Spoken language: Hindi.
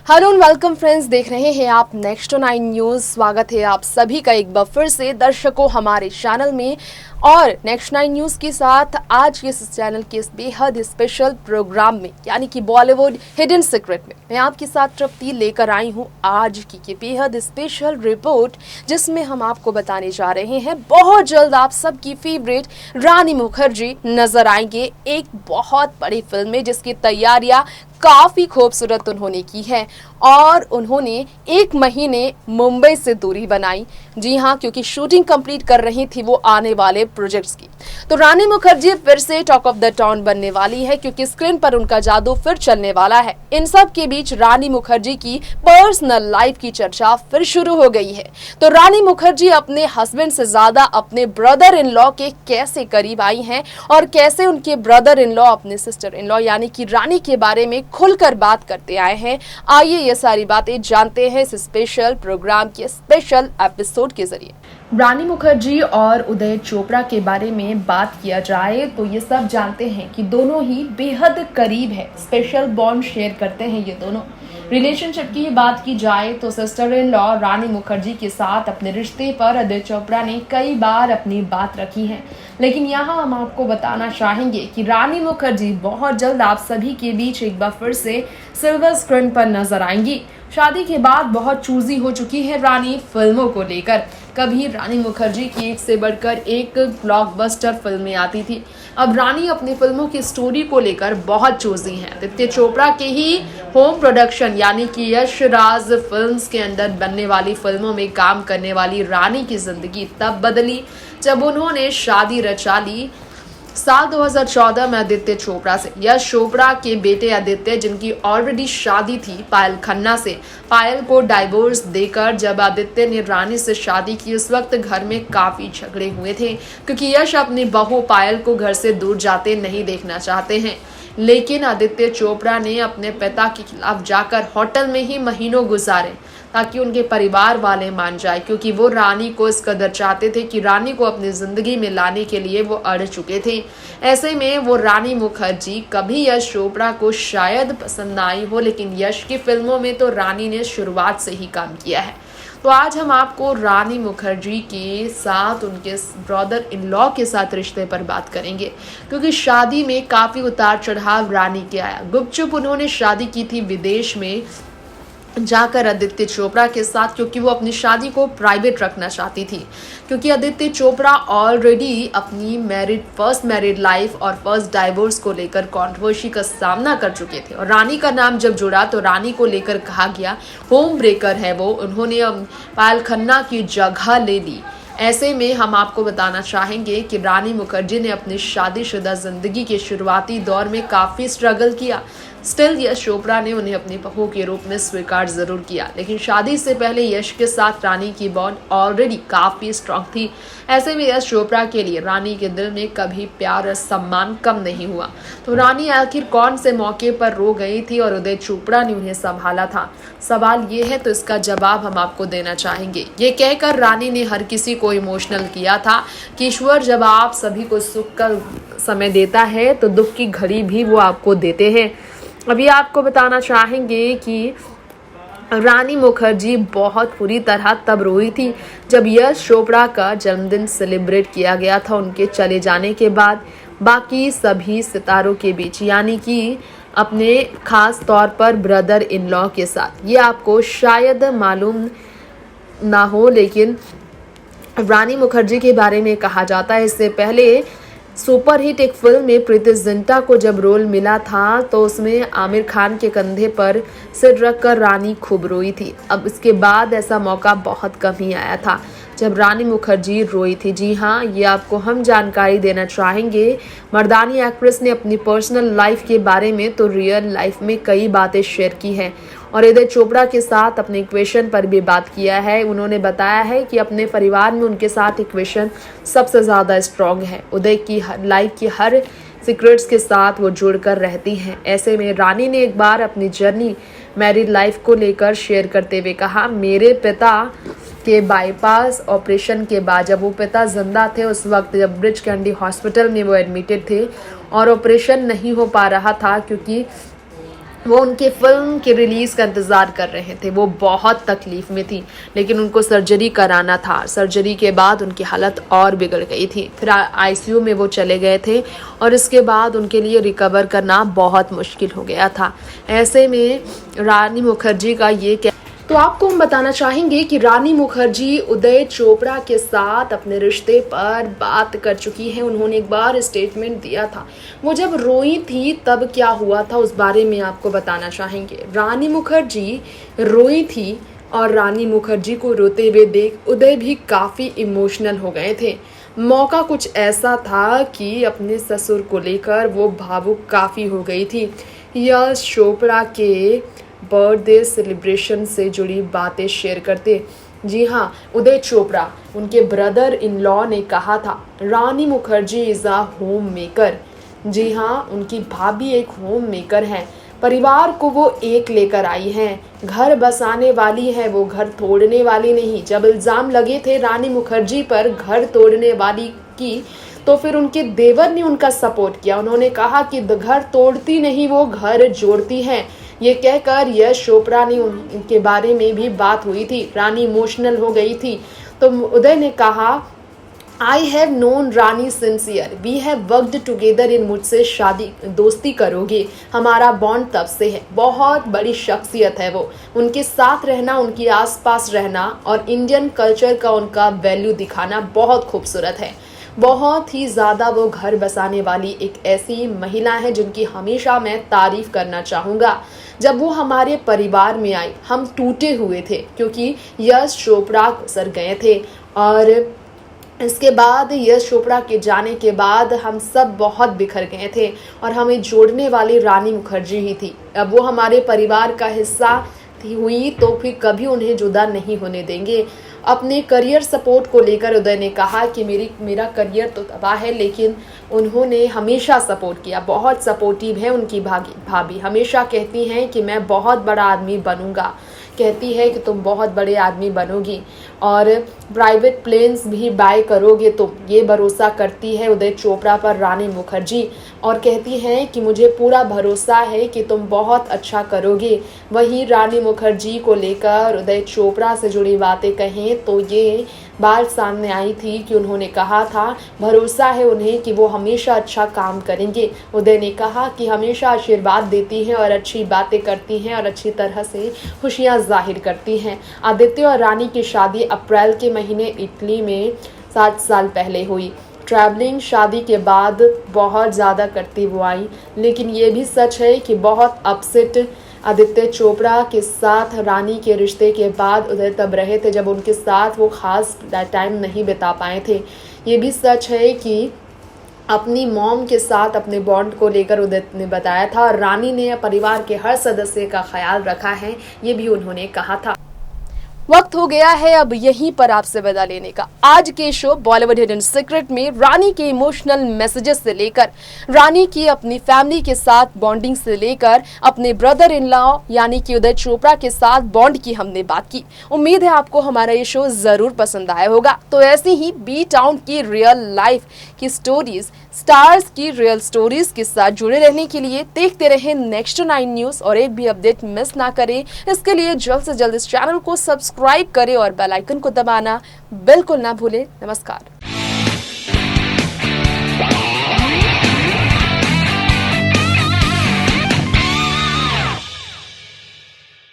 हेलो एंड वेलकम फ्रेंड्स, देख रहे हैं आप नेक्स्ट 9 न्यूज़। स्वागत है आप सभी का एक बार फिर से दर्शकों हमारे चैनल में। और नेक्स्ट 9 न्यूज़ के साथ आज के इस चैनल के इस बेहद स्पेशल प्रोग्राम में यानी कि बॉलीवुड हिडन सीक्रेट में मैं आपके साथ तृप्ति लेकर आई हूं आज की ये बेहद स्पेशल रिपोर्ट, जिसमें हम आपको बताने जा रहे हैं बहुत जल्द आप सबकी फेवरेट रानी मुखर्जी नजर आएंगे एक बहुत बड़ी फिल्म में, जिसकी तैयारियां काफी खूबसूरत उन्होंने की है और उन्होंने 1 महीने मुंबई से दूरी बनाई। जी हाँ, क्योंकि शूटिंग कंप्लीट कर रही थी वो आने वाले प्रोजेक्ट्स की। तो रानी मुखर्जी फिर से टॉक ऑफ द टाउन बनने वाली है, क्योंकि स्क्रीन पर उनका जादू फिर चलने वाला है। इन सब के बीच रानी मुखर्जी की पर्सनल लाइफ की चर्चा फिर शुरू हो गई है। तो रानी मुखर्जी अपने हस्बैंड से ज्यादा अपने ब्रदर इन लॉ के कैसे करीब आई हैं और कैसे उनके ब्रदर इन लॉ अपने सिस्टर इन लॉ यानी कि रानी के बारे में खुलकर बात करते आए हैं। आइए ये सारी बातें जानते हैं इस स्पेशल प्रोग्राम के स्पेशल एपिसोड के जरिए। रानी मुखर्जी और उदय चोपड़ा के बारे में बात किया जाए तो ये सब जानते हैं कि दोनों ही बेहद करीब है, स्पेशल बॉन्ड शेयर करते हैं ये दोनों। रिलेशनशिप की बात की जाए तो सिस्टर इन लॉ रानी मुखर्जी के साथ अपने रिश्ते पर उदय चोपड़ा ने कई बार अपनी बात रखी है, लेकिन यहाँ हम आपको बताना चाहेंगे कि रानी मुखर्जी बहुत जल्द आप सभी के बीच एक बार फिर से सिल्वर स्क्रीन पर नजर आएंगी। शादी के बाद बहुत चूजी हो चुकी है रानी फिल्मों को लेकर। कभी रानी मुखर्जी की एक से बढ़कर एक ब्लॉकबस्टर फिल्में आती थी, अब रानी अपनी फिल्मों की स्टोरी को लेकर बहुत चूजी हैं। आदित्य चोपड़ा के ही होम प्रोडक्शन यानी कि यश राज फिल्म्स के अंदर बनने वाली फिल्मों में काम करने वाली रानी की जिंदगी तब बदली जब उन्होंने शादी रचा ली साल 2014 में आदित्य चोपड़ा से। यश चोपड़ा के बेटे आदित्य, जिनकी ऑलरेडी शादी थी पायल खन्ना से, पायल को डाइवोर्स देकर जब आदित्य ने रानी से शादी की उस वक्त घर में काफी झगड़े हुए थे, क्योंकि यश अपनी बहू पायल को घर से दूर जाते नहीं देखना चाहते हैं। लेकिन आदित्य चोपड़ा ने अपने पिता के खिलाफ जाकर होटल में ही महीनों गुजारे ताकि उनके परिवार वाले मान जाए, क्योंकि वो रानी को इस कदर चाहते थे कि रानी को अपनी जिंदगी में लाने के लिए वो अड़ चुके थे। ऐसे में वो रानी मुखर्जी कभी यश चोपड़ा को शायद पसंद ना आई हो, लेकिन यश की फिल्मों में तो रानी ने शुरुआत से ही काम किया है। तो आज हम आपको रानी मुखर्जी के साथ उनके ब्रदर इन लॉ के साथ रिश्ते पर बात करेंगे, क्योंकि शादी में काफी उतार चढ़ाव रानी के आया। गुपचुप उन्होंने शादी की थी विदेश में जाकर आदित्य चोपड़ा के साथ, क्योंकि वो अपनी शादी को प्राइवेट रखना चाहती थी, क्योंकि आदित्य चोपड़ा ऑलरेडी अपनी फर्स्ट मैरिड लाइफ और फर्स्ट डाइवोर्स को लेकर कंट्रोवर्सी का सामना कर चुके थे। और रानी का नाम जब जुड़ा तो रानी को लेकर कहा गया होम ब्रेकर है वो, उन्होंने पायल खन्ना की जगह ले ली। ऐसे में हम आपको बताना चाहेंगे कि रानी मुखर्जी ने अपनी शादीशुदा जिंदगी के शुरुआती दौर में काफी स्ट्रगल किया। स्टिल यश चोपड़ा ने उन्हें अपनी बहू के रूप में स्वीकार जरूर किया, लेकिन शादी से पहले यश के साथ रानी की बॉन्ड ऑलरेडी काफी स्ट्रांग थी। ऐसे में यश चोपड़ा के लिए रानी के दिल में कभी प्यार और सम्मान कम नहीं हुआ। तो रानी आखिर कौन से मौके पर रो गई थी और उदय चोपड़ा ने उन्हें संभाला था? सवाल ये है, तो इसका जवाब हम आपको देना चाहेंगे। ये कहकर रानी ने हर किसी को इमोशनल किया था कि ईश्वर जब आप सभी को सुख का समय देता है तो दुख की घड़ी भी वो आपको देते हैं। अभी आपको बताना चाहेंगे कि रानी मुखर्जी बहुत बुरी तरह तब रोई थी जब यश चोपड़ा का जन्मदिन सेलिब्रेट किया गया था उनके चले जाने के बाद बाकी सभी सितारों के बीच, यानी कि अपने खास तौर पर ब्रदर इन लॉ के साथ। ये आपको शायद मालूम ना हो, लेकिन रानी मुखर्जी के बारे में कहा जाता है इससे पहले सुपरहिट एक फिल्म में प्रीति जिंटा को जब रोल मिला था तो उसमें आमिर खान के कंधे पर सिर रखकर रानी खूब रोई थी। अब इसके बाद ऐसा मौका बहुत कम ही आया था जब रानी मुखर्जी रोई थी। जी हाँ, ये आपको हम जानकारी देना चाहेंगे। मर्दानी एक्ट्रेस ने अपनी पर्सनल लाइफ के बारे में तो रियल लाइफ में कई बातें शेयर की है और उदय चोपड़ा के साथ अपने इक्वेशन पर भी बात किया है। उन्होंने बताया है कि अपने परिवार में उनके साथ इक्वेशन सबसे ज़्यादा स्ट्रॉन्ग है। उदय की लाइफ की हर सीक्रेट्स के साथ वो जुड़कर रहती हैं। ऐसे में रानी ने एक बार अपनी जर्नी मैरिड लाइफ को लेकर शेयर करते हुए कहा, मेरे पिता के बाईपास ऑपरेशन के बाद जब वो पिता जिंदा थे उस वक्त जब ब्रिज कैंडी हॉस्पिटल में वो एडमिटेड थे और ऑपरेशन नहीं हो पा रहा था क्योंकि वो उनके फिल्म के रिलीज़ का इंतज़ार कर रहे थे। वो बहुत तकलीफ़ में थी, लेकिन उनको सर्जरी कराना था। सर्जरी के बाद उनकी हालत और बिगड़ गई थी। फिर आईसीयू में वो चले गए थे और इसके बाद उनके लिए रिकवर करना बहुत मुश्किल हो गया था। ऐसे में रानी मुखर्जी का ये तो आपको हम बताना चाहेंगे कि रानी मुखर्जी उदय चोपड़ा के साथ अपने रिश्ते पर बात कर चुकी हैं। उन्होंने एक बार स्टेटमेंट दिया था। वो जब रोई थी तब क्या हुआ था उस बारे में आपको बताना चाहेंगे। रानी मुखर्जी रोई थी और रानी मुखर्जी को रोते हुए देख उदय भी काफ़ी इमोशनल हो गए थे। मौका कुछ ऐसा था कि अपने ससुर को लेकर वो भावुक काफ़ी हो गई थी। यश चोपड़ा के बर्थडे सेलिब्रेशन से जुड़ी बातें शेयर करते। जी हाँ, उदय चोपड़ा उनके ब्रदर इन लॉ ने कहा था Rani Mukherjee is a homemaker. जी हाँ, उनकी भाभी एक होम मेकर हैं। परिवार को वो एक लेकर आई हैं, घर बसाने वाली है, वो घर तोड़ने वाली नहीं। जब इल्ज़ाम लगे थे रानी मुखर्जी पर घर तोड़ने वाली की, तो फिर उनके देवर ने उनका सपोर्ट किया। उन्होंने कहा कि घर तोड़ती नहीं, वो घर जोड़ती हैं। ये कहकर यश चोपड़ा ने उनके बारे में भी बात हुई थी। रानी इमोशनल हो गई थी तो उदय ने कहा I have known Rani sincere, we have worked together in, मुझसे शादी दोस्ती करोगे, हमारा बॉन्ड तब से है। बहुत बड़ी शख्सियत है वो, उनके साथ रहना, उनके आसपास रहना और इंडियन कल्चर का उनका वैल्यू दिखाना बहुत खूबसूरत है। बहुत ही ज़्यादा वो घर बसाने वाली एक ऐसी महिला है जिनकी हमेशा मैं तारीफ़ करना चाहूँगा। जब वो हमारे परिवार में आई हम टूटे हुए थे क्योंकि यश चोपड़ा सर गए थे और इसके बाद यश चोपड़ा के जाने के बाद हम सब बहुत बिखर गए थे और हमें जोड़ने वाली रानी मुखर्जी ही थी। अब वो हमारे परिवार का हिस्सा हुई तो फिर कभी उन्हें जुदा नहीं होने देंगे। अपने करियर सपोर्ट को लेकर उदय ने कहा कि मेरा करियर तो तबाह है, लेकिन उन्होंने हमेशा सपोर्ट किया। बहुत सपोर्टिव है उनकी भाभी, हमेशा कहती हैं कि मैं बहुत बड़ा आदमी बनूंगा, कहती है कि तुम बहुत बड़े आदमी बनोगी और प्राइवेट प्लेन्स भी बाय करोगे तुम, ये भरोसा करती है उदय चोपड़ा पर रानी मुखर्जी और कहती हैं कि मुझे पूरा भरोसा है कि तुम बहुत अच्छा करोगे। वहीं रानी मुखर्जी को लेकर उदय चोपड़ा से जुड़ी बातें कहें तो ये बात सामने आई थी कि उन्होंने कहा था भरोसा है उन्हें कि वो हमेशा अच्छा काम करेंगे। उदय ने कहा कि हमेशा आशीर्वाद देती हैं और अच्छी बातें करती हैं और अच्छी तरह से खुशियाँ जाहिर करती हैं। आदित्य और रानी की शादी अप्रैल के महीने इटली में 7 साल पहले हुई। ट्रैवलिंग शादी के बाद बहुत ज़्यादा करती वो आई, लेकिन ये भी सच है कि बहुत अपसेट आदित्य चोपड़ा के साथ रानी के रिश्ते के बाद उदय तब रहे थे जब उनके साथ वो ख़ास टाइम नहीं बिता पाए थे। ये भी सच है कि अपनी मॉम के साथ अपने बॉन्ड को लेकर उदय ने बताया था और रानी ने परिवार के हर सदस्य का ख्याल रखा है, ये भी उन्होंने कहा था। वक्त हो गया है अब यहीं पर आपसे विदा लेने का। आज के शो बॉलीवुड हिडन सीक्रेट में रानी के इमोशनल मैसेजेस से लेकर रानी की अपनी फैमिली के साथ बॉन्डिंग से लेकर अपने ब्रदर इन लॉ यानी कि उदय चोपड़ा के साथ बॉन्ड की हमने बात की। उम्मीद है आपको हमारा ये शो जरूर पसंद आया होगा। तो ऐसी ही बी टाउन की रियल लाइफ की स्टोरीज, स्टार्स की रियल स्टोरीज के साथ जुड़े रहने के लिए देखते रहें नेक्स्ट 9 न्यूज़ और एक भी अपडेट मिस ना करें। इसके लिए जल्द से जल्द इस चैनल को सब्सक्राइब करें और बेल आइकन को दबाना बिल्कुल ना भूलें। नमस्कार।